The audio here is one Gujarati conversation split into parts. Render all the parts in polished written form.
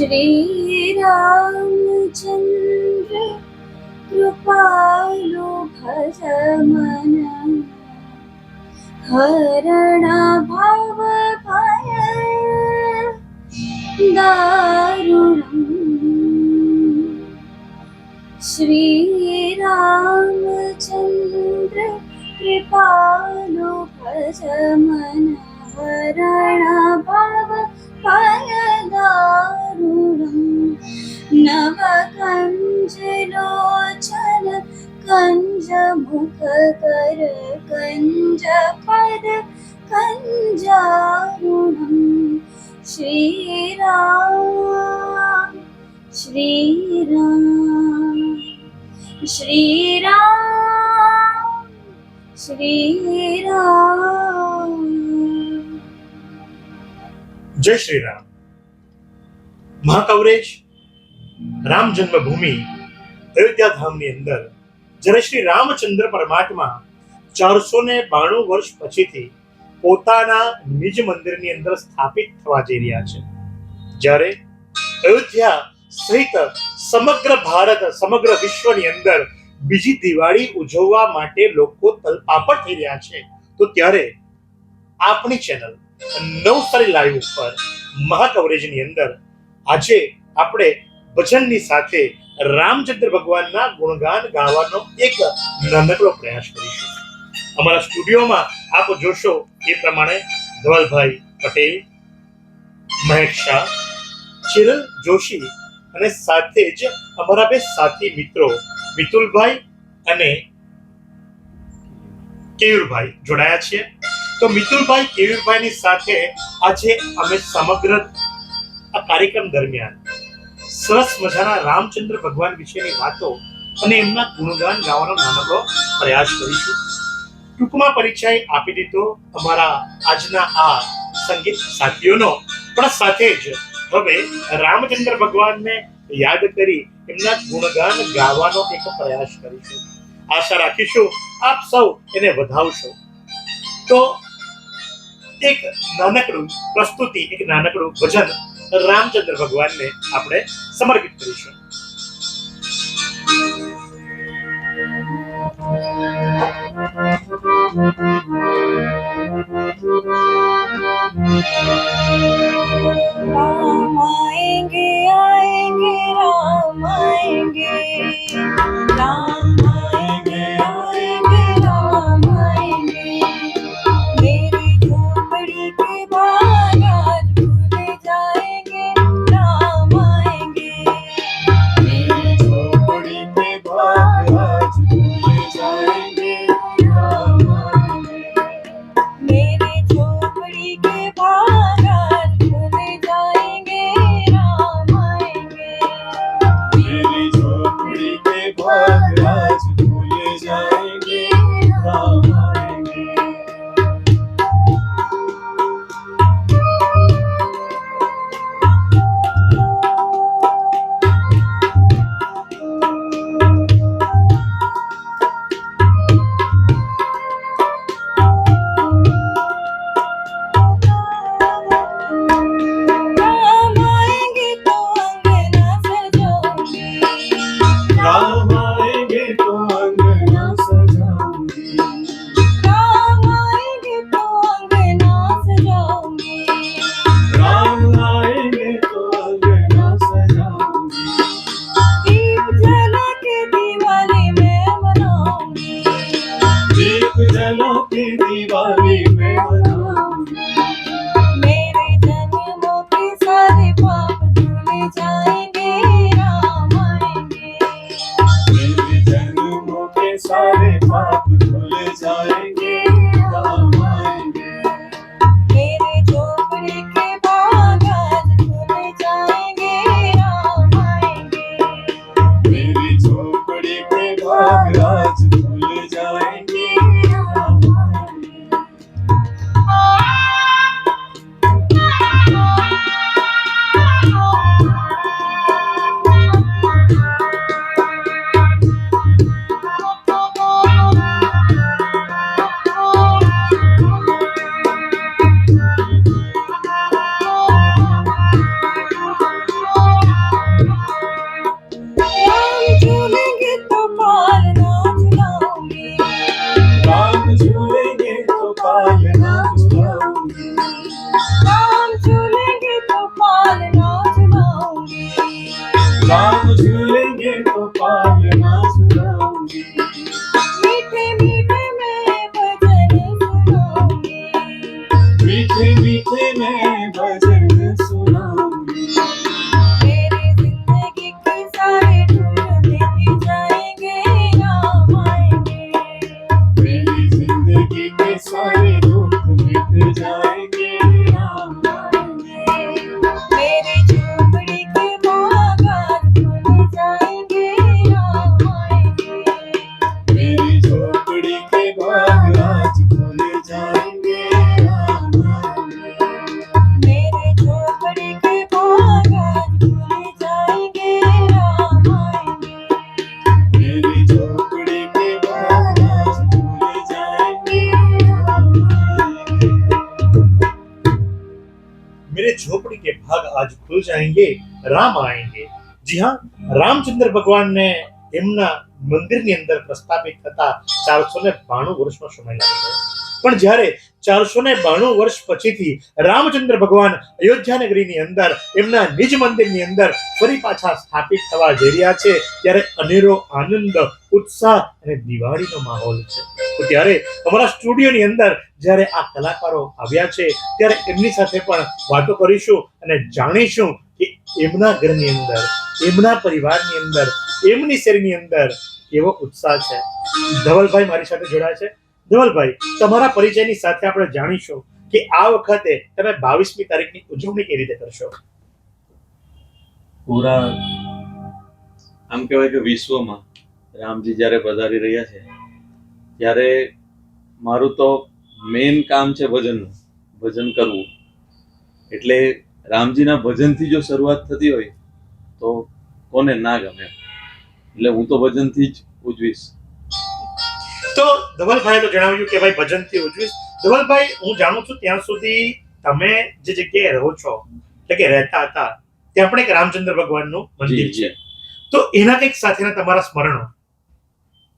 श्री रामचंद्र कृपालु भज मन, हरण भव भय दारुणम्। श्री रामचंद्र कृपालु भज मन, हरण भव भय दारुणम्। नव कंज लोचन कंज मुख कर, कंज पद कंजारुणम्। श्री राम श्री राम श्री राम श्री राम। जय श्री राम। महाकवरेज राम जन्मभूमि अयोध्या धाम ની અંદર જ્યારે શ્રી રામચંદ્ર પરમાત્મા 492 વર્ષ પછીથી પોતાના નિજ મંદિરની અંદર સ્થાપિત થવા જઈ રહ્યા છે, જ્યારે અયોધ્યા સહિત સમગ્ર ભારત સમગ્ર વિશ્વની અંદર બીજી દિવાળી ઉજવવા માટે લોકો તલપાપડ થઈ રહ્યા છે, તો ત્યારે આપણી ચેનલ નવસારી લાઈવ ઉપર મહાકવરેજની અંદર આજે આપણે ભજનની સાથે રામચંદ્ર ભગવાનના ગુણગાન ગાવાનો એક નાનકડો પ્રયાસ કરીશું। અમારા સ્ટુડિયોમાં આપ જોશો એ પ્રમાણે ધવલભાઈ પટેલ, મહેક શાહ, ચિરલ જોશી અને સાથે જ અમારા બે સાથી મિત્રો મિતુલભાઈ અને કેયુરભાઈ જોડાયા છે। તો મિતુલભાઈ કેયુરભાઈની સાથે આજે અમે સમગ્ર આ કાર્યક્રમ દરમિયાન સરસ મજાના રામચંદ્ર ભગવાન વિશેની વાતો અને એમના ગુણગાન ગાવાનો નાનકડો પ્રયાસ કરીશું। ટૂંકમાં પરિચય આપી દીધો અમારા આજના આ સંગીત સાથીઓનો, પણ સાથે જ હવે રામચંદ્ર ભગવાનને યાદ કરી એમના ગુણગાન ગાવાનો એક પ્રયાસ કરીશું। આશા રાખીશું આપ સૌ એને વધાવશો। તો એક નાનકડું પ્રસ્તુતિ, એક નાનકડું ભજન રામચંદ્ર ભગવાનને આપણે સમર્પિત કરીશું। राम आएंगे आएंगे राम आएंगे, राम आएंगे आएंगे राम आएंगे। मेरी झोपड़ी के बाहर आज भूल जाएंगे राम आएंगे। मेरी झोपड़ी के बाहर आज भूल जाएंगे राम आएंगे। मेरी झोपड़ी के बाहर आज भूल जाएंगे राम आएंगे। मेरी झोपड़ी के बाहर आज भूल जाएंगे राम आएंगे। राम आएंगे तो अंगना सजाऊंगी, राम आएंगे तो अंगना सजाऊंगी, राम आएंगे तो अंगना सजाऊंगी। राम आएंगे तो अंगना सजाऊंगी, दीप जला के दिवाली मैं मनाऊंगी, दीप जला के दिवाली में मनाऊंगी। मेरे जन्मों के सारे पाप धुल जाएंगे राम आएंगे। मेरे जन्मों के सारे पाप धुल जाएंगे राम आएंगे। मेरे झोपड़ी के बाग आज धुल जाएंगे राम आएंगे। मेरी झोपड़ी के बाग आज भूल जाएंगे राम आएंगे। झूलेंगे तो पालना सुनाऊंगी। मीठे मीठे मैं भजन सुनाऊंगी। मीठे मीठे मैं भजन सुनाऊंगी। मेरी जिंदगी के सारे दुख मिट जाएंगे, राम आएंगे। मेरी जिंदगी के सारे दुख मिट जाएंगे, राम आएंगे। मेरी झोपड़ी के बाग आज खुल जाएंगे, राम आएंगे। मेरी झोपड़ी के बाग आज खुल जाएंगे, राम आएंगे। मेरे झोपड़ी के बाग आज खुल जाएंगे, राम आएंगे। मेरी झोपड़ी के बाग आज खुल जाएंगे, राम आएंगे। मेरे झोपड़ी के भाग आज खुल जाएंगे, राम आएंगे. જી હા, રામચંદ્ર ભગવાનને એમના મંદિરની અંદર પ્રસ્થાપિત થતા 492 વર્ષનો સમય લાગ્યો. પણ જ્યારે 492 વર્ષ પછીથી રામચંદ્ર ભગવાન અયોધ્યા નગરીની અંદર એમના નિજ મંદિરની અંદર ફરી પાછા સ્થાપિત થવા જઈ રહ્યા છે, ત્યારે અનેરો આનંદ, ઉત્સાહ અને દિવાળીનો માહોલ છે. તો ત્યારે અમારા સ્ટુડિયોની અંદર જ્યારે આ કલાકારો આવ્યા છે, ત્યારે એમની સાથે પણ વાતો કરીશું અને જાણીશું કે એમના ઘરની અંદર, એમના પરિવારની અંદર, એમની શેરીની અંદર કેવો ઉત્સાહ છે. ધવલભાઈ મારી સાથે જોડાયા છે. ધવલભાઈ, તમારા પરિચયની સાથે આપણે જાણીશું કે આ વખતે તમે 22મી તારીખની ઉજવણી કેવી રીતે કરશો. પૂરા આમ કહેવાય કે વિશ્વમાં રામજી જ્યારે પધારી રહ્યા છે, ત્યારે મારું તો મેઇન કામ છે ભજનનું, ભજન કરવું. એટલે રામજીના ભજનથી જો શરૂઆત થતી હોય તો કોને ના ગમે. એટલે હું તો ભજનથી જ ઉજવીશ. તો ધવલભાઈ તો જણાવ્યું કે ભાઈ ભજનથી ઉજવીશ. ધવલભાઈ, હું જાણું છું ત્યાં સુધી તમે જે જગ્યાએ રહો છો, એટલે કે રહેતા હતા, ત્યાં પણ એક રામચંદ્ર ભગવાનનું મંદિર છે. તો એના કંઈક સાથેના તમારા સ્મરણો.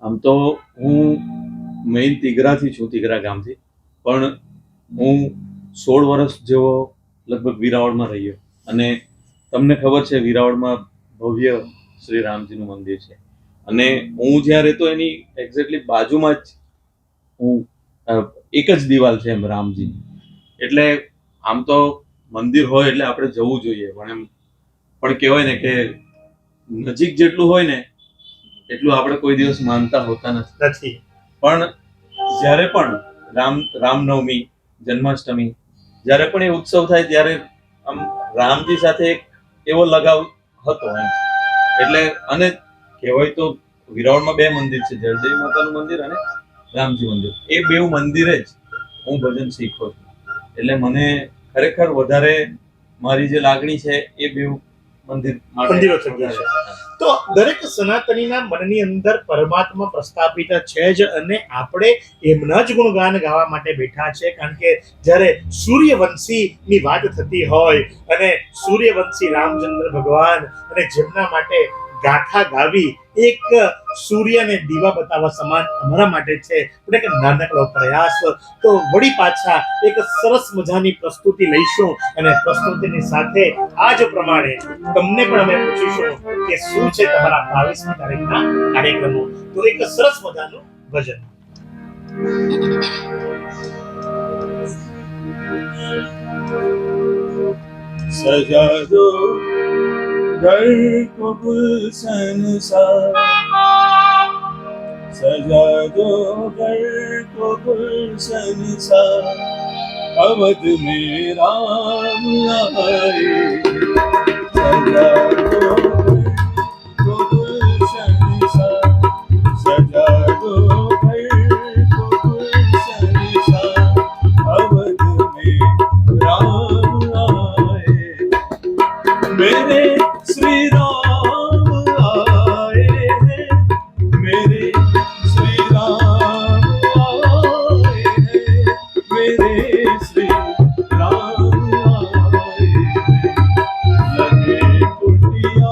આમ તો હું મેઇન તિગરાથી છું, તિગરા ગામથી, પણ હું 16 વર્ષ જેવો લગભગ વિરાવળમાં રહ્યો. અને તમને ખબર છે વિરાવળમાં ભવ્ય શ્રી રામજીનું મંદિર છે. અને હું જ્યાં રહેતો એની એક્ઝેક્ટલી બાજુમાં જ હું એક જ દિવાલ છે એમ રામજીની. એટલે આમ તો મંદિર હોય એટલે આપણે જવું જોઈએ, પણ કહેવાય ને કે નજીક જેટલું હોય ને એટલું આપણે કોઈ દિવસ માનતા હોતા નથી. પણ જ્યારે પણ રામનવમી, જન્માષ્ટમી, જ્યારે પણ એ ઉત્સવ થાય ત્યારે આમ રામજી સાથે એક એવો લગાવ હતો એમ. એટલે અને કહેવાય તો વિરાવળમાં 2 મંદિર છે, જળદેવી માતાનું મંદિર અને રામજી મંદિર. એ 2 મંદિરે જ હું ભજન શીખો છું. એટલે મને ખરેખર વધારે મારી જે લાગણી છે એ 2 મંદિરો થઈ ગયા છે. તો દરેક સનાતનીના મનની અંદર પરમાત્મા પ્રસ્થાપિત છે જ, અને આપણે એમના જ ગુણગાન ગાવા માટે બેઠા છે. કારણ કે જ્યારે સૂર્યવંશીની વાત થતી હોય અને સૂર્યવંશી રામચંદ્ર ભગવાન અને જેમના માટે ગાથા ગાવી એક સૂર્યને દીવા બતાવવા સમાન અમારા માટે છે. એટલે કે નાનકડો પ્રયાસ. તો વળી પાછા એક સરસ મજાની પ્રસ્તુતિ લઈશું અને પ્રસ્તુતિની સાથે આજ પ્રમાણે તમને પણ અમે પૂછીશું કે શું છે તમારા 22મી તારીખના કાર્યક્રમો. તો એક સરસ મજાનું ભજન. सजा दो घर को गुलशन सा, सजा दो घर को गुलशन सा, अवध में राम आए. सजा दो घर को गुलशन सा, सजा दो घर को गुलशन सा, अवध में राम आए. मेरे श्री राम आए हैं, मेरे श्री राम आए हैं, मेरे श्री राम आए हैं. लगे कुटिया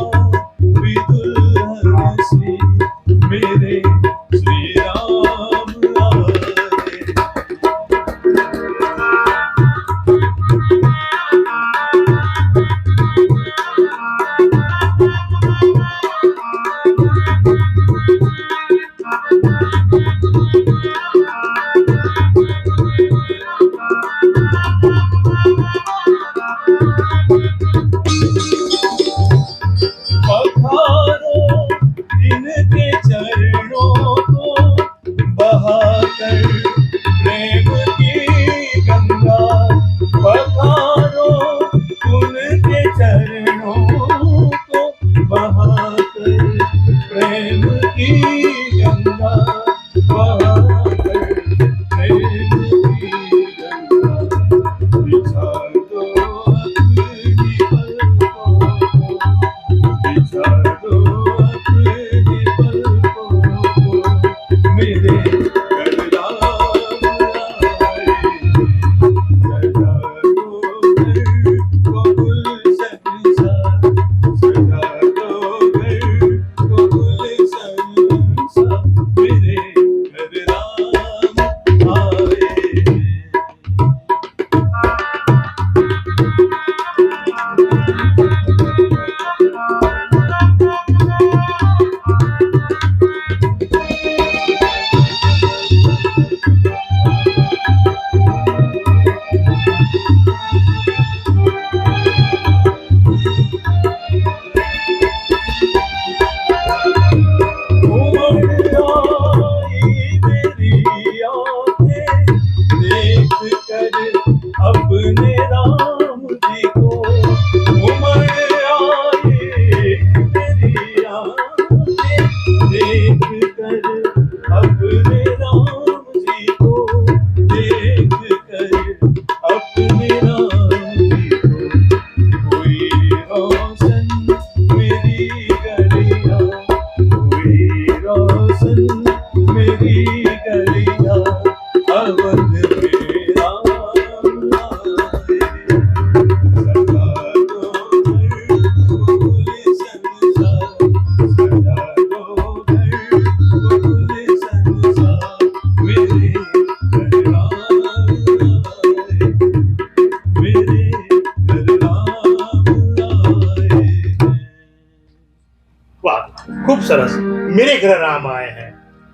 વાહ, ખૂબ સરસ. મેરે ઘર રામ આએ હૈ,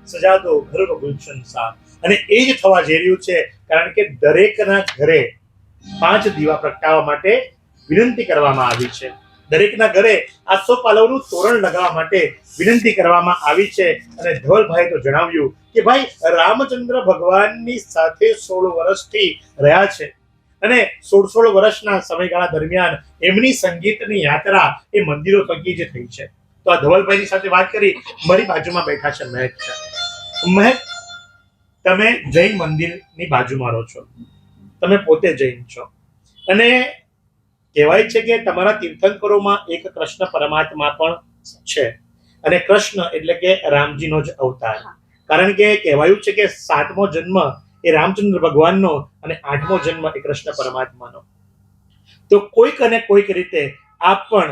સજા દો ઘર કો ગુલશન સા. અને એ જ થવા જઈ રહ્યું છે, કારણ કે દરેકના ઘરે 5 દીવા પ્રગટાવવા માટે વિનંતી કરવામાં આવી છે. દરેકના ઘરે આસોપાલવનું તોરણ લગાવવા માટે વિનંતી કરવામાં આવી છે. અને ધવલભાઈ તો જણાવ્યું કે ભાઈ રામચંદ્ર ભગવાનની સાથે 16 વર્ષથી રહ્યા છે અને 16 વર્ષના સમયગાળા દરમિયાન એમની સંગીતની યાત્રા એ મંદિરો થકી જ થઈ છે. તો આ ધવલભાઈની સાથે વાત કરી. મારી બાજુમાં બેઠા છે મહેક છે. મહેક, તમે જૈન મંદિરની બાજુમાં રહો છો, તમે પોતે જૈન છો, અને કહેવાય છે કે તમારા તીર્થંકરોમાં એક કૃષ્ણ પરમાત્મા પણ છે. અને કૃષ્ણ એટલે કે રામજીનો જ અવતાર. કારણ કે કહેવાયું છે કે 7મો જન્મ એ રામચંદ્ર ભગવાનનો અને 8મો જન્મ એ કૃષ્ણ પરમાત્માનો. તો કોઈક અને કોઈક રીતે આપ પણ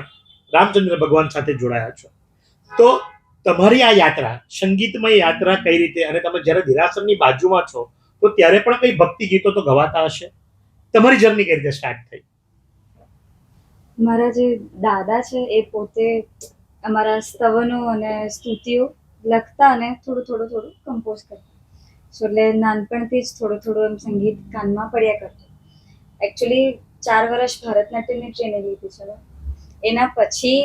રામચંદ્ર ભગવાન સાથે જોડાયા છો. તો તમારી આ યાત્રા, સંગીતમય યાત્રા કઈ રીતે, અને તમે જ્યારે દેરાસરની બાજુમાં છો તો ત્યારે પણ કઈ ભક્તિ ગીતો તો ગવાતા હશે. તમારી જર્ની કઈ રીતે સ્ટાર્ટ થઈ? મારા જે દાદા છે એ પોતે અમારા સ્તવનો અને સ્તુતિઓ લખતા અને થોડું કમ્પોઝ કરતા. સો એટલે નાનપણથી જ થોડું એમ સંગીત કાનમાં પડ્યા કરતું. એકચ્યુઅલી 4 વર્ષ ભરતનાટ્યમની ટ્રેનિંગ લીધી છે. એના પછી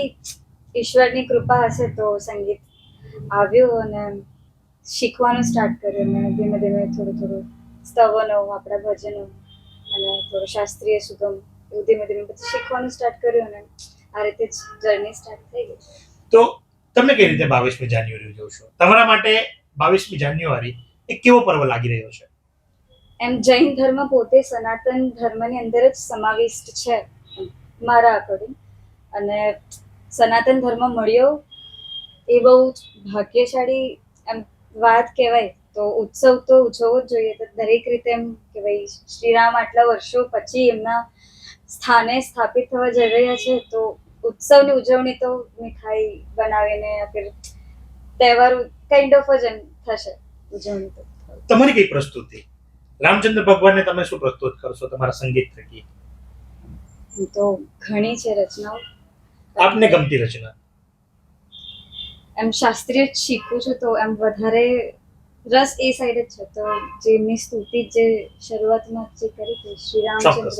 ઈશ્વરની કૃપા હશે તો સંગીત આવ્યું અને શીખવાનું સ્ટાર્ટ કર્યું. અને ધીમે ધીમે થોડું સ્તવનો, આપણા ભજનો અને થોડું શાસ્ત્રીય સુગમ એવું ધીમે ધીમે પછી શીખવાનું સ્ટાર્ટ કર્યું અને આ રીતે જ જર્ની સ્ટાર્ટ થઈ ગઈ. તો તમે કઈ રીતે 22મી જાન્યુઆરી ઉજવશો? તમારા માટે 22મી જાન્યુઆરી એ કેવો પર્વ લાગી રહ્યો છે? એમ જૈન ધર્મ પોતે સનાતન ધર્મની અંદર જ સમાવિષ્ટ છે મારા અકોર્ડિંગ. અને સનાતન ધર્મ મળ્યો એ બહુ જ ભાગ્યશાળી એમ વાત કહેવાય. તો ઉત્સવ તો ઉજવવો જ જોઈએ. તો દરેક રીતે એમ કે ભાઈ શ્રીરામ આટલા વર્ષો પછી એમના સ્થાને સ્થાપિત થવા જઈ રહ્યા છે, તો ઉત્સવની ઉજવણી તો મીઠાઈ બનાવીને તહેવાર કાઇન્ડ ઓફ જ એમ થશે ઉજવણી. તો તમારી કઈ પ્રસ્તુતિ, રામચંદ્ર ભગવાનને તમે શું પ્રસ્તુત કરશો તમારા સંગીત થકી? એમ તો ઘણી છે રચનાઓ. આપને ગમતી રચના? એમ શાસ્ત્રીય જ શીખું છું તો એમ વધારે રસ એ સાઈડ જ છે. તો જેમની સ્તુતિ જે શરૂઆતમાં જે કરી હતી શ્રી રામચંદ્ર,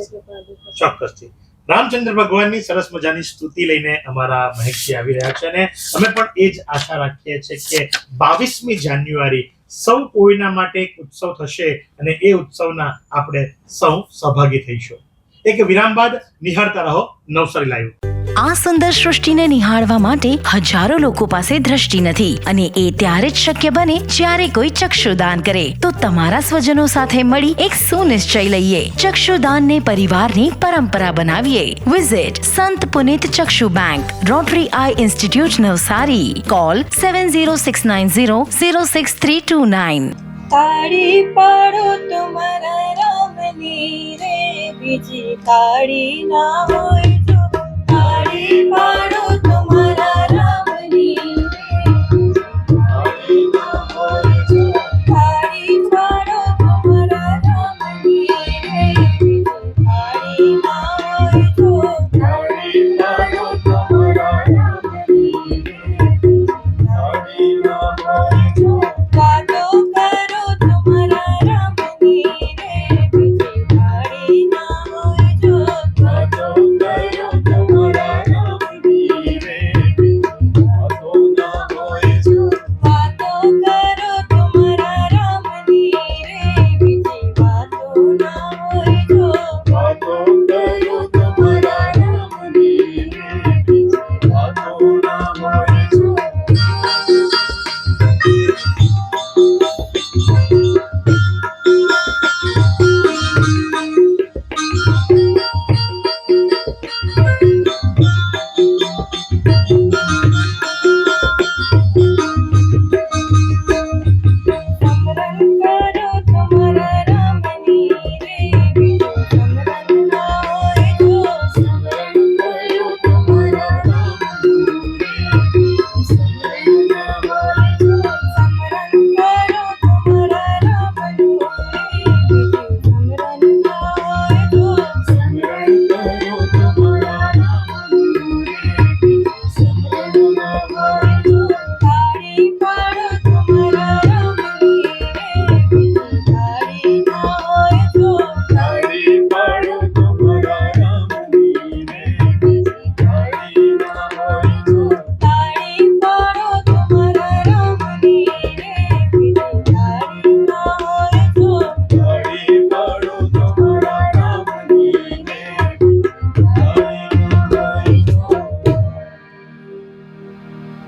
ચોક્કસથી રામચંદ્ર ભગવાનની સરસ મજાની સ્તુતિ લઈને અમારા મહેકજી આવી રહ્યા છે. અને અમે પણ એ જ આશા રાખીએ છીએ કે 22મી જાન્યુઆરી સૌ કોઈના માટે એક ઉત્સવ થશે અને એ ઉત્સવના આપણે સૌ સહભાગી થઈશું. એક વિરામ બાદ નિહાળતા રહો નવસારી લાઈવ. આ સુંદર સૃષ્ટિને નિહાળવા માટે હજારો લોકો પાસે દ્રષ્ટિ નથી, અને એ ત્યારે જ શક્ય બને જ્યારે કોઈ ચક્ષુદાન કરે. તો તમારા સ્વજનો સાથે મળી એક સુનિશ્ચય લઈએ, ચક્ષુદાનને પરિવારની પરંપરા બનાવીએ. Visit Sant Punit Chakshu bank, rotary eye institute Navsari. Call 7069006329. તાળી પાડો તમારા રામની રે, બીજી તાળી ના હોય જો. તાળી પાડો તમારા રામની રે, બીજી તાળી ના હોય જો. તાળી પાડો તમારા રામની રે, બીજી તાળી ના હોય જો. તાળી પાડો તમારા રામની રે, બીજી તાળી ના હોય જો. વાતો કરો તમારા રામની રે, બીજી તાળી ના હોય જો. વાતો કરો તમારા રામની રે,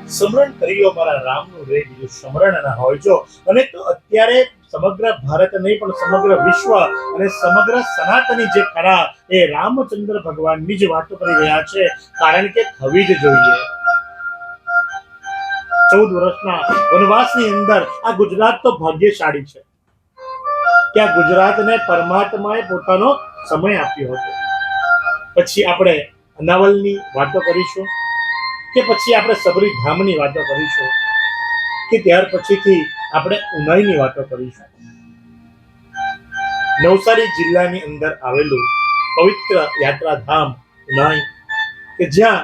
સ્મરણ કરી લો મારા રામનું રે, બીજું સ્મરણ ના હોય જો. અને તો અત્યારે સમગ્ર ભારત નહીં પણ સમગ્ર વિશ્વ અને સમગ્ર સનાતની જે ખરા એ રામચંદ્ર ભગવાનની જ વાતો કરી રહ્યા છે, કારણ કે થવી જ જોઈએ. 14 વર્ષના વનવાસની અંદર આ ગુજરાત તો ભાગ્યશાળી છે કે આ ગુજરાતને પરમાત્માએ પોતાનો સમય આપ્યો હતો. પછી આપણે અનાવલની વાતો કરીશું કે પછી આપણે સબરી ધામની વાતો કરીશું કે ત્યાર પછીથી આપણે ઉનાઈની વાતો કરીશું. નવસારી જિલ્લાની અંદર આવેલું પવિત્ર યાત્રાધામ ઉનાઈ કે જ્યાં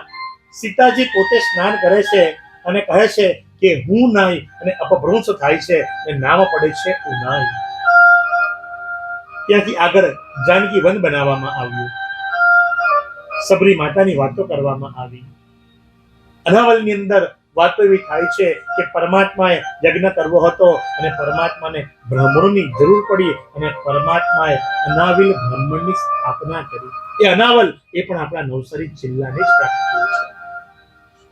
સીતાજી પોતે સ્નાન કરે છે અને કહે છે કે હું નાઈ અને અપભ્રંશ થાય છે અને નામ પડે છે ઉનાઈ. ત્યાંથી આગળ જાનકી વન બનાવવામાં આવ્યું, સબરી માતાની વાતો કરવામાં આવી. અનાવલની અંદર વાતો એવી થાય છે કે પરમાત્માએ યજ્ઞ કરવો હતો અને પરમાત્માને બ્રાહ્મણોની જરૂર પડી અને પરમાત્માએ અનાવિલ બ્રાહ્મણની સ્થાપના કરી. એ અનાવલ એ પણ આપણા નવસારી જિલ્લાને જ પ્રાપ્ત થયું છે.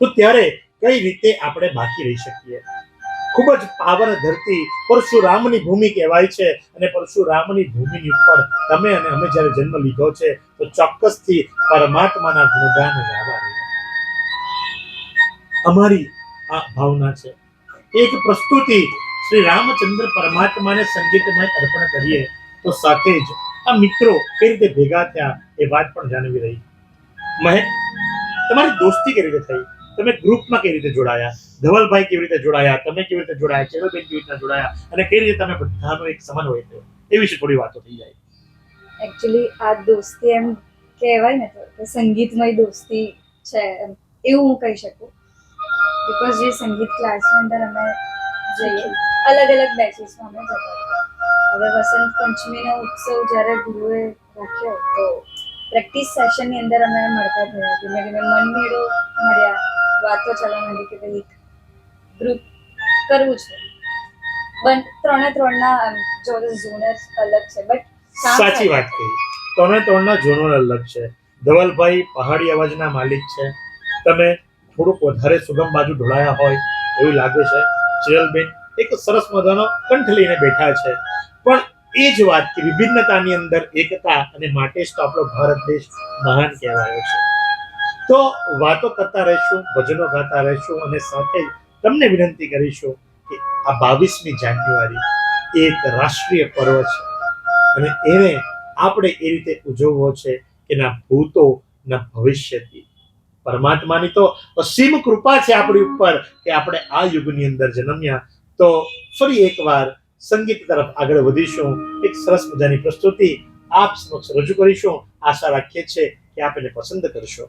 તો ત્યારે કઈ રીતે આપણે બાકી રહી શકીએ? ખૂબ જ પાવન ધરતી પરશુરામની ભૂમિ કહેવાય છે અને પરશુરામની ભૂમિની ઉપર તમે અને અમે જ્યારે જન્મ લીધો છે તો ચોક્કસથી પરમાત્માના ગુણગાન ગાવા રહ્યા. અમારી આ ભાવના છે. એક પ્રસ્તુતિ શ્રી રામચંદ્ર પરમાત્માને સંગીતમય અર્પણ કરીએ તો સાથે જ આ મિત્રો કઈ રીતે ભેગા થયા એ વાત પણ જાણવી રહી. મહેક, તમારી દોસ્તી કેવી રીતે થઈ? તમે ગ્રુપમાં કેવી રીતે જોડાયા? ધવલભાઈ કેવી રીતે જોડાયા? તમે કેવી રીતે જોડાયા? ચેલોબેન કેવી રીતે જોડાયા? અને કઈ રીતે તમે બધાનો એક સમન્વય થયો? એ વિશે થોડી વાતો થઈ જાય. એકચ્યુઅલી આ દોસ્તી એમ કહેવાય ને તો કે સંગીતમય દોસ્તી છે એમ, એવું હું કહી શકું. બિકોઝ જે સંગીત ક્લાસની અંદર અમે જઈએ અલગ અલગ બેચીસમાં અમે જતા હતા. હવે વસંત પંચમીનો ઉત્સવ જ્યારે ગુરુએ રાખ્યો તો પ્રેક્ટિસ સેશનની અંદર અમે મળતા થયા. ધીમે ધીમે મનમેળો મળ્યા, વાતો ચાલવા માંડી કે ભાઈ ગ્રુપ કરવું છે. પણ ત્રણના જો ઝોનર્સ અલગ છે બટ સાચી વાત કહી. ત્રણના ઝોનર અલગ છે. ધવલભાઈ પહાડી અવાજના માલિક છે, તમે થોડુંક વધારે સુગમ બાજુ ઢોળાયા હોય એવું લાગે છે. ચેલબેન એક સરસ મજાનો કંઠ લઈને બેઠા છે. પણ એ જ વાત કે વિભિન્નતાની અંદર એકતા, અને માટે જ તો આપણો ભારત દેશ મહાન કહેવાયો છે. તો વાતો કરતા રહીશું, ભજનો ગાતા રહીશું અને સાથે તમને વિનંતી કરીશું કે આ 22મી જાન્યુઆરી એક રાષ્ટ્રીય પર્વ છે અને એને આપણે એ રીતે ઉજવવો છે કે ના ભૂતો ના ભવિષ્યથી. પરમાત્માની તો અસીમ કૃપા છે આપણી ઉપર કે આપણે આ યુગની અંદર જન્મ્યા. તો ફરી એકવાર સંગીત તરફ આગળ વધીશું. એક સરસ મજાની પ્રસ્તુતિ આપ સમક્ષ રજૂ કરીશું. આશા રાખીએ છીએ કે આપ એને પસંદ કરશો.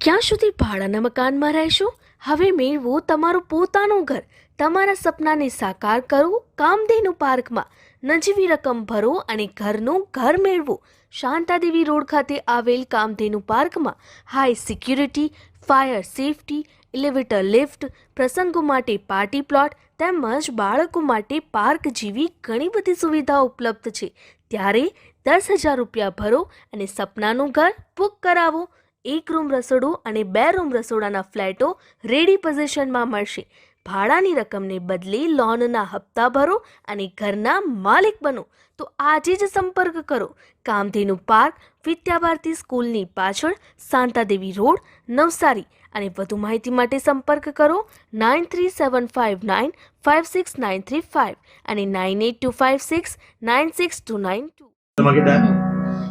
ક્યાં સુધી ભાડાના મકાનમાં રહેશો? હવે મેળવો તમારું પોતાનું ઘર. તમારા સપનાને સાકાર કરો કામધેનુ પાર્કમાં. નજીવી રકમ ભરો અને ઘરનું ઘર મેળવો. શાંતાદેવી રોડ ખાતે આવેલ કામધેનુ પાર્કમાં high security, fire safety, elevator lift, પ્રસંગો માટે પાર્ટી પ્લોટ તેમજ બાળકો માટે પાર્ક જેવી ઘણી બધી સુવિધાઓ ઉપલબ્ધ છે. ત્યારે 10,000 રૂપિયા ભરો અને સપનાનું ઘર બુક કરાવો. 1 રૂમ રસોડું અને 2 રૂમ રસોડાના ફ્લેટો રેડી પોઝિશનમાં મળશે. ભાડાની રકમને બદલે લોનના હપ્તા ભરો અને ઘરના માલિક બનો. તો આજે જ સંપર્ક કરો. કામધેનુ પાર્ક, વિદ્યાભારતી સ્કૂલની પાછળ, શાંતાદેવી રોડ, નવસારી. અને વધુ માહિતી માટે સંપર્ક કરો 9375956935 અને 9825696292.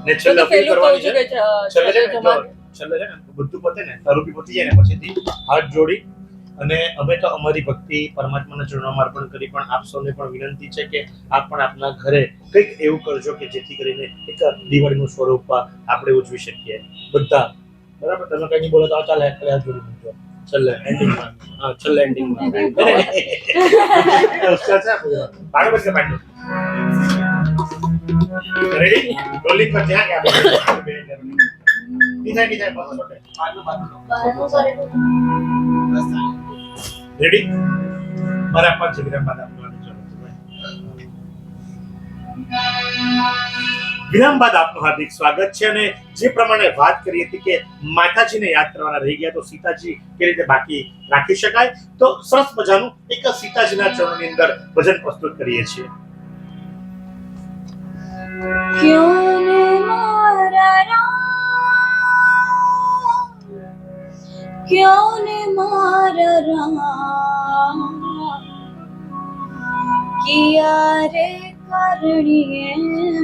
ને છેલ્લે અપીલ કરવાની છે. છેલ્લે છે ને બધું પતે ને તારું બી પતી જાય ને પછીથી હાથ જોડી અને અમે તો અમારી ભક્તિ પરમાત્માના ચરણોમાં અર્પણ કરી, પણ આપ સૌને પણ વિનંતી છે કે આપ પણ આપના ઘરે કંઈક એવું કરજો કે જેથી કરીને એક દિવાળીનું સ્વરૂપ આપણે ઉજવી શકીએ બધા. બરાબર? તમે કઈ નહીં બોલો તો ચાલે હાથ જોડી મૂકજો છેલ્લે એન્ડિંગમાં. હા, છેલ્લે એન્ડિંગમાં બરાબર છે પાટો. રેડી? રોલિંગ પર ધ્યાન આપો. નીચે બસ છોટે રેડી? મારા 5 વિરામ બાદ આપવાનું ચાલુ. વિરામ બાદ આપનું હાર્દિક સ્વાગત છે. અને જે પ્રમાણે વાત કરી હતી કે માતાજીને યાદ કરવાના રહી ગયા તો સીતાજી કેવી રીતે બાકી રાખી શકાય, તો સરસ મજાનું એક સીતાજીના ચરણોની અંદર ભજન પ્રસ્તુત કરીએ છીએ. ક્યોં ને મારા રામ, ક્યોં ને મારા રામ, કિયા રે કરણીએ મને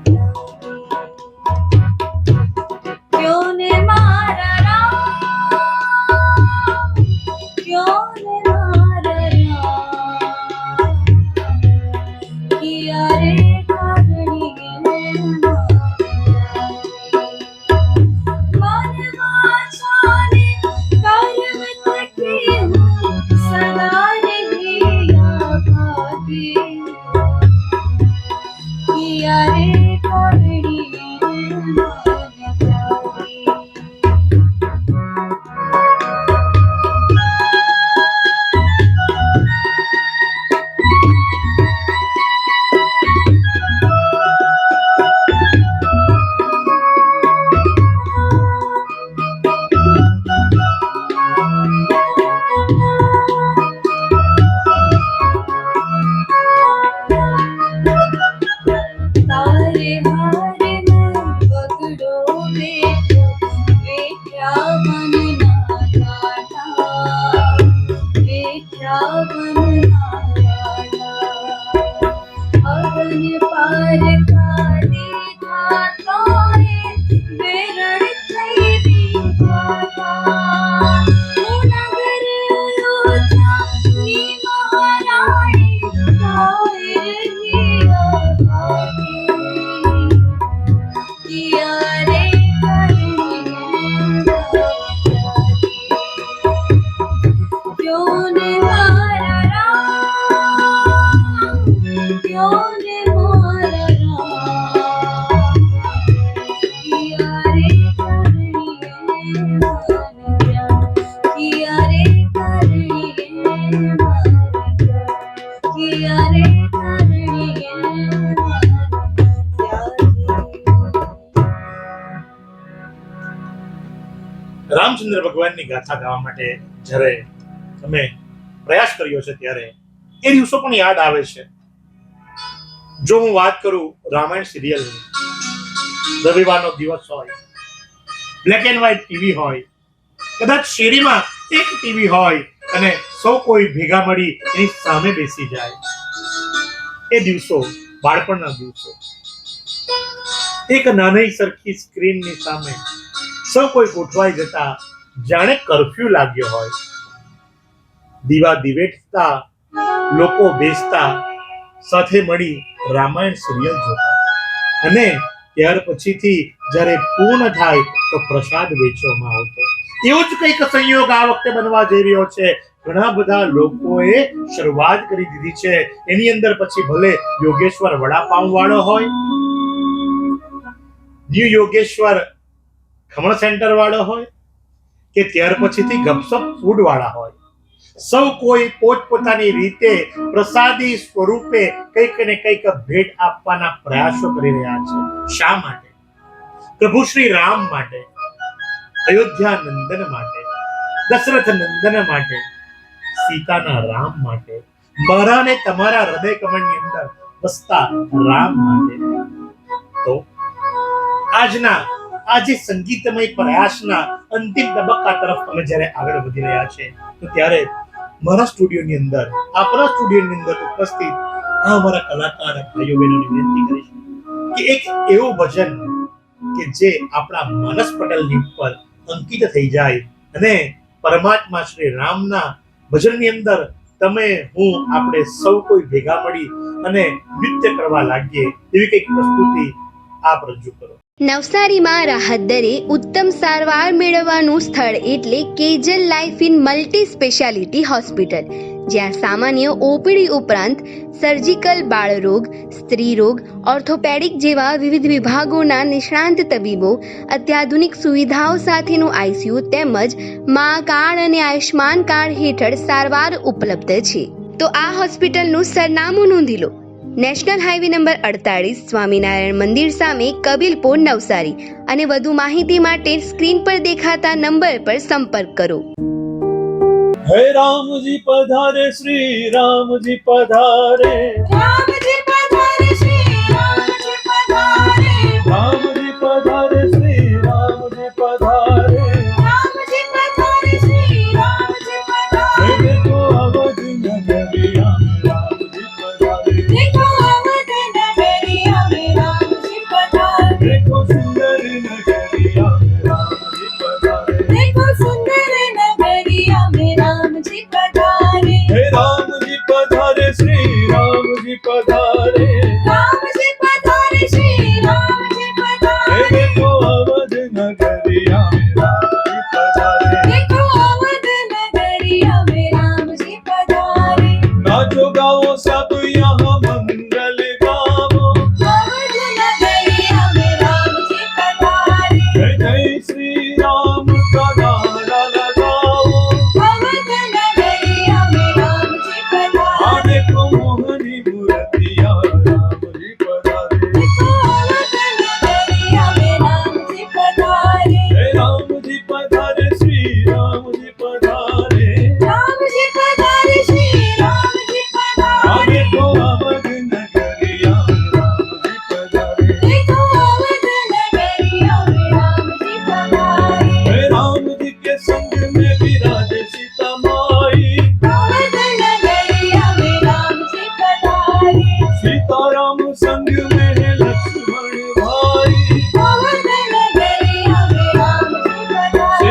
પ્યારી. ક્યોં ને મારા રામ, ક્યોં ને મારા રામ, કિયા રે રામચંદ્ર ભગવાનની ગાથા ગાવા માટે જ્યારે તમે પ્રયાસ કર્યો છે ત્યારે એ દિવસો પણ યાદ આવે છે. જો હું વાત કરું રામાયણ સિરિયલની, રવિવારનો દિવસ હોય, બ્લેક એન્ડ વ્હાઇટ ટીવી હોય, કદાચ શેરીમાં એક ટીવી હોય અને સૌ કોઈ ભેગા મળી એની સામે બેસી જાય, એ દિવસો બાળપણના દિવસો. એક નાની સરખી સ્ક્રીનની સામે સૌ કોઈ ગોઠવાઈ જતા જાણે કર્ફ્યુ લાગ્યો હોય. દીવા દિવેટતા લોકો બેસતા, સાથે મળી રામાયણ સિરિયલ જોતા, અને ત્યાર પછીથી જ્યારે પૂર્ણ થાય તો પ્રસાદ વેચવામાં આવતો. એવો જ કંઈક સંયોગ આ વખતે બનવા જઈ રહ્યો છે. ઘણા બધા લોકોએ શરૂઆત કરી દીધી છે. એની અંદર પછી ભલે યોગેશ્વર વડાપાઉં વાળો હોય, ન્યૂ યોગેશ્વર ખમણ સેન્ટર વાળો હોય, કે ત્યાર પછીથી ગપસપ ફૂડ વાળા હોય, સૌ કોઈ પોતપોતાની રીતે પ્રસાદી સ્વરૂપે કંઈક ને કંઈક ભેટ આપવાના પ્રયાસો કરી રહ્યા છે. શા માટે? પ્રભુ શ્રી રામ માટે, અયોધ્યા નંદન માટે, દશરથ નંદન માટે, સીતાના રામ માટે, મારા ને તમારા હૃદય કમળની અંદર વસતા રામ માટે. તો આજના આ જે સંગીતમય પ્રયાસના અંતિમ તબક્કા તરફ અમે જ્યારે આગળ વધી રહ્યા છે, તો ત્યારે મારા સ્ટુડિયોની અંદર, આપણા સ્ટુડિયોની અંદર ઉપસ્થિત અમારા કલાકાર ભાઈઓ બહેનોને વિનંતી કરીશ કે એક એવું ભજન કે જે આપણા માનસ પટલની ઉપર અંકિત થઈ જાય અને પરમાત્મા શ્રી રામના ભજનની અંદર તમે, હું, આપણે સૌ કોઈ ભેગા મળી અને નૃત્ય કરવા લાગીએ એવી કંઈક પ્રસ્તુતિ આપ રજૂ કરો. નવસારીમાં રાહત દરે ઉત્તમ સારવાર મેળવવાનું સ્થળ એટલે Kejal life in multi speciality hospital, જ્યાં સામાન્ય ઓપીડી ઉપરાંત સર્જિકલ, બાળરોગ, સ્ત્રીરોગ, ઓર્થોપેડિક જેવા વિવિધ વિભાગોના નિષ્ણાંત તબીબો, અત્યાધુનિક સુવિધાઓ સાથેનું આઈસીયુ તેમજ મા કાર્ડ અને આયુષ્માન કાર્ડ હેઠળ સારવાર ઉપલબ્ધ છે. તો આ હોસ્પિટલનું સરનામું નોંધી લો: નેશનલ હાઈવે નંબર 48 સ્વામિનારાયણ મંદિર સામે કબીલપુર નવસારી અને વધુ માહિતી માટે સ્ક્રીન પર દેખાતા નંબર પર સંપર્ક કરો. હે રામજી પધારે શ્રી રામજી પધારે રામજી પધારે શ્રી રામજી પધારે રામજી પધારે શ્રી રામજી પધારે રામજી પધારે શ્રી રામજી પધારે દેખો અવધ નગરિયા में रामजी पधारे देखो अवध नगरिया में रामजी पधारे देखो सुंदर नगरिया में रामजी पधारे देखो सुंदर नगरिया में रामजी पधारे हे रामजी पधारे श्री रामजी पधारे रामजी पधारे श्री रामजी हे पधारे देखो अवध नगरिया में रामजी पधारे देखो अवध नगरिया में रामजी पधारे नाचो गाओ सब यहाँ मंगल गावो अवध नगरिया में रामजी पधारे जय जय श्री राम का नारा लगाओ अवध नगरिया में रामजी पधारे आ देखो मोहनी मूर्तिया रामजी पधारे देखो अवध नगरिया में रामजी पधारे हे रामजी पधारे श्री रामजी पधारे रामजी पधारे श्री रामजी आ पधारे देखो अवध नगरिया में रामजी पधारे देखो अवध नगरिया में रामजी पधारे हे राम जी के संग में विराजे सीता माई अवध नगरिया में रामजी पधारे सीताराम संग में है लक्ष्मण भाई अवध नगरिया में रामजी पधारे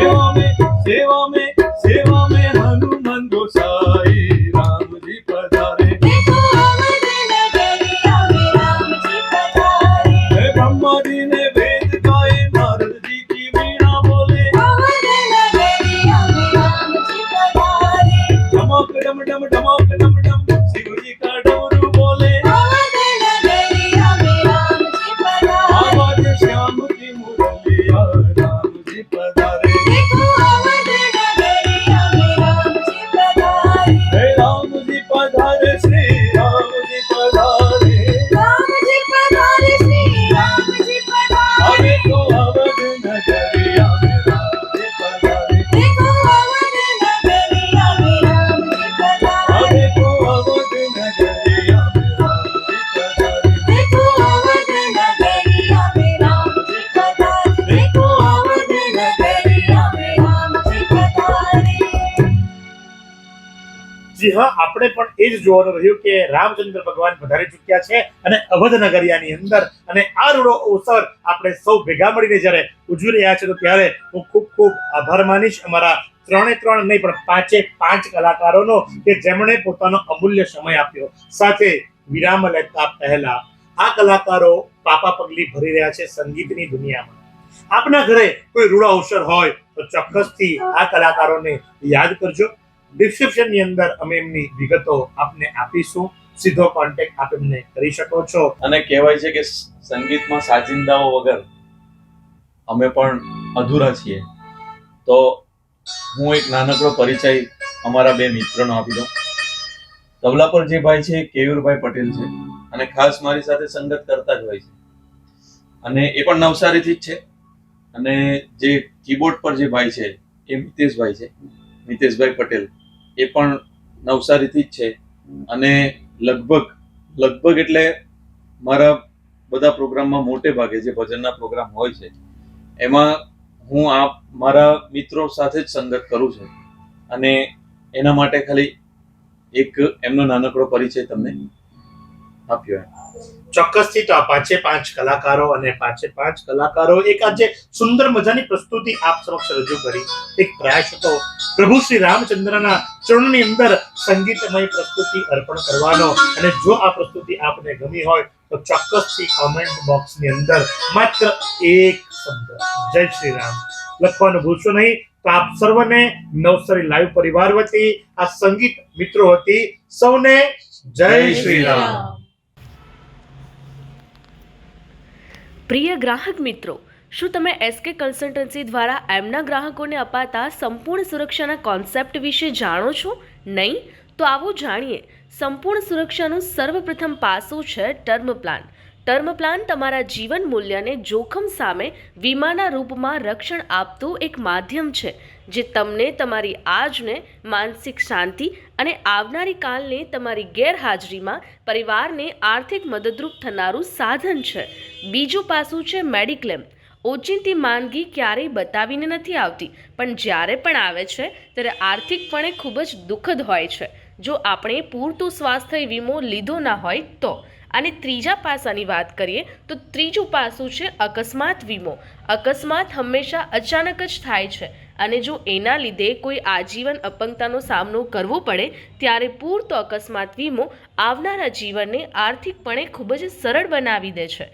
सेवा में हनुमान गोसाई राम जी पधारे देखो अवध नगरिया में रामजी पधारे हे ब्रह्मा जी ने वेद गाए नारद जी की वीणा बोले अवध नगरिया में रामजी पधारे धमाक डम डम धमाक डम डम शिव जी का डमरू बोले अवध नगरिया में रामजी पधारे आवाज श्याम की मुरलिया राम जी पधारे देखो अवध नगरिया में रामजी पधारे हे राम जी पधारे श्री राम जी पधारे रामजी पधारे श्री रामजी पधारे आगे तो अवध नगरिया में राम जी पधारे देखो अवध नगरिया में रामजी पधारे आगे तो अवध नगरिया में राम जी पधारे देखो अवध नगरिया में रामजी पधारे देखो अवध नगरिया में रामजी पधारे જી હા, આપણે પણ એ જ જોવાનું રહ્યું કે રામચંદ્ર ભગવાન પધારી ચૂક્યા છે અને અવધ નગરિયાની અંદર, અને આ રૂડો અવસર આપણે સૌ ભેગા મળીને જ્યારે ઉજવી રહ્યા છે, તો ત્યારે હું ખૂબ ખૂબ આભાર માનીશ અમારા 3 નહીં પણ 5 કલાકારોનો કે જેમણે પોતાનો અમૂલ્ય સમય આપ્યો. સાથે વિરામ લેતા પહેલા આ કલાકારો પાપા પગલી ભરી રહ્યા છે સંગીતની દુનિયામાં. આપના ઘરે કોઈ રૂડો અવસર હોય તો ચોક્કસથી આ કલાકારોને યાદ કરજો. ડિસ્ક્રિપ્શનની અંદર અમે એમની વિગતો આપને આપીશું. સીધો કોન્ટેક્ટ આપ એમને કરી શકો છો. અને કહેવાય છે કે સંગીતમાં સાજિંદાઓ વગર અમે પણ અધૂરા છીએ. તો હું એક નાનકડો પરિચય અમારા બે મિત્રોનો આપી દઉં. તબલા પર જે ભાઈ છે એ કેયુરભાઈ પટેલ છે અને ખાસ મારી સાથે સંગત કરતા જ હોય છે, અને એ પણ નવસારીથી જ છે. અને જે કીબોર્ડ પર જે ભાઈ છે એ મિતેશભાઈ છે, મિતેશભાઈ પટેલ, એ પણ નવસારીથી જ છે. અને લગભગ એટલે મારા બધા પ્રોગ્રામમાં મોટે ભાગે જે ભજનના પ્રોગ્રામ હોય છે એમાં હું મારા મિત્રો સાથે જ સંગત કરું છું. અને એના માટે ખાલી એક એમનો નાનકડો પરિચય તમને આપ્યો. ચોક્કસથી તો આ 5 કલાકારો અને 5 કલાકારો એક આજે સુંદર મજાની પ્રસ્તુતિ આપ સમક્ષ રજૂ કરી. એક પ્રયાસ હતો પ્રભુ શ્રી રામચંદ્રના ચરણની અંદર સંગીતમય પ્રસ્તુતિ અર્પણ કરવાનો. અને જો આ પ્રસ્તુતિ આપને ગમી હોય તો ચોક્કસથી કોમેન્ટ બોક્સની અંદર માત્ર એક શબ્દ જય શ્રી રામ લખવાનું ભૂલશો નહીં. તો આપ સર્વને નવસારી લાઈવ પરિવાર વતી, આ સંગીત મિત્રો વતી સૌને જય શ્રી રામ. પ્રિય ગ્રાહક મિત્રો, શું તમે એસકે કન્સલ્ટન્સી દ્વારા એમના ગ્રાહકોને અપાતા સંપૂર્ણ સુરક્ષાના કોન્સેપ્ટ વિશે જાણો છો? નહીં? તો આવો જાણીએ સંપૂર્ણ સુરક્ષાનું સર્વપ્રથમ પાસું છે ટર્મ પ્લાન. ટર્મ પ્લાન તમારા જીવન મૂલ્યને જોખમ સામે વીમાના રૂપમાં રક્ષણ આપતું એક માધ્યમ છે જે તમને તમારી આજને માનસિક શાંતિ અને આવનારી કાલને તમારી ગેરહાજરીમાં પરિવારને આર્થિક મદદરૂપ થનારું સાધન છે. બીજું પાસું છે મેડિક્લેમ. ઓચિંતી માંદગી ક્યારેય બતાવીને નથી આવતી, પણ જ્યારે પણ આવે છે ત્યારે આર્થિકપણે ખૂબ જ દુઃખદ હોય છે જો આપણે પૂરતું સ્વાસ્થ્ય વીમો લીધો ના હોય તો. અને ત્રીજા પાસાની વાત કરીએ તો ત્રીજું પાસું છે અકસ્માત વીમો. અકસ્માત હંમેશા અચાનક જ થાય છે અને જો એના લીધે કોઈ આજીવન અપંગતાનો સામનો કરવો પડે ત્યારે પૂરતો અકસ્માત વીમો આવનારા જીવનને આર્થિકપણે ખૂબ જ સરળ બનાવી દે છે.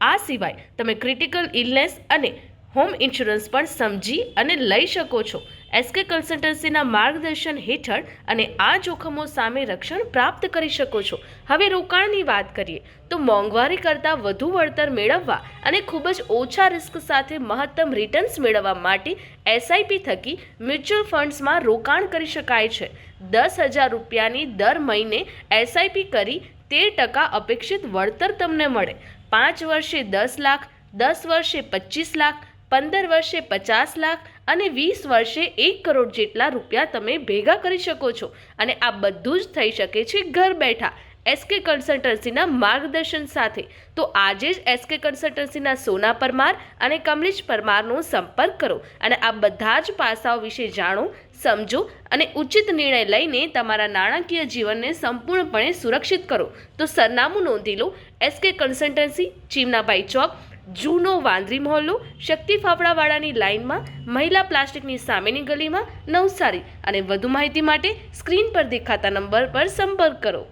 આ સિવાય તમે ક્રિટિકલ ઇલનેસ અને હોમ ઇન્સ્યોરન્સ પણ સમજી અને લઈ શકો છો. એસકે કન્સલ્ટન્સીના માર્ગદર્શન હેઠળ અને આ જોખમો સામે રક્ષણ પ્રાપ્ત કરી શકો છો. હવે રોકાણની વાત કરીએ તો મોંઘવારી કરતાં વધુ વળતર મેળવવા અને ખૂબ જ ઓછા રિસ્ક સાથે મહત્તમ રિટર્ન્સ મેળવવા માટે એસઆઈપી થકી મ્યુચ્યુઅલ ફંડ્સમાં રોકાણ કરી શકાય છે. 10,000 રૂપિયાની દર મહિને એસઆઈપી કરી 13% અપેક્ષિત વળતર તમને મળે. 5 વર્ષે 10 લાખ, 10 વર્ષે 25 લાખ, 15 વર્ષે 50 લાખ અને 20 વર્ષે 1 કરોડ જેટલા રૂપિયા તમે ભેગા કરી શકો છો. અને આ બધું જ થઈ શકે છે ઘર બેઠા એસકે કન્સલ્ટન્સીના માર્ગદર્શન સાથે. તો આજે જ એસકે કન્સલ્ટન્સીના સોના પરમાર અને કમલેશ પરમારનો સંપર્ક કરો અને આ બધા જ પાસાઓ વિશે જાણો, સમજો અને ઉચિત નિર્ણય લઈને તમારા નાણાકીય જીવનને સંપૂર્ણપણે સુરક્ષિત કરો. તો સરનામું નોંધી લો. એસકે કન્સલ્ટન્સી, ચીમનાબાઈ ચોક, જૂનો વાંદરી મહોલ્લો, શક્તિ ફાફડાવાળાની લાઇનમાં, મહિલા પ્લાસ્ટિકની સામેની ગલીમાં, નવસારી. અને વધુ માહિતી માટે સ્ક્રીન પર દેખાતા નંબર પર સંપર્ક કરો.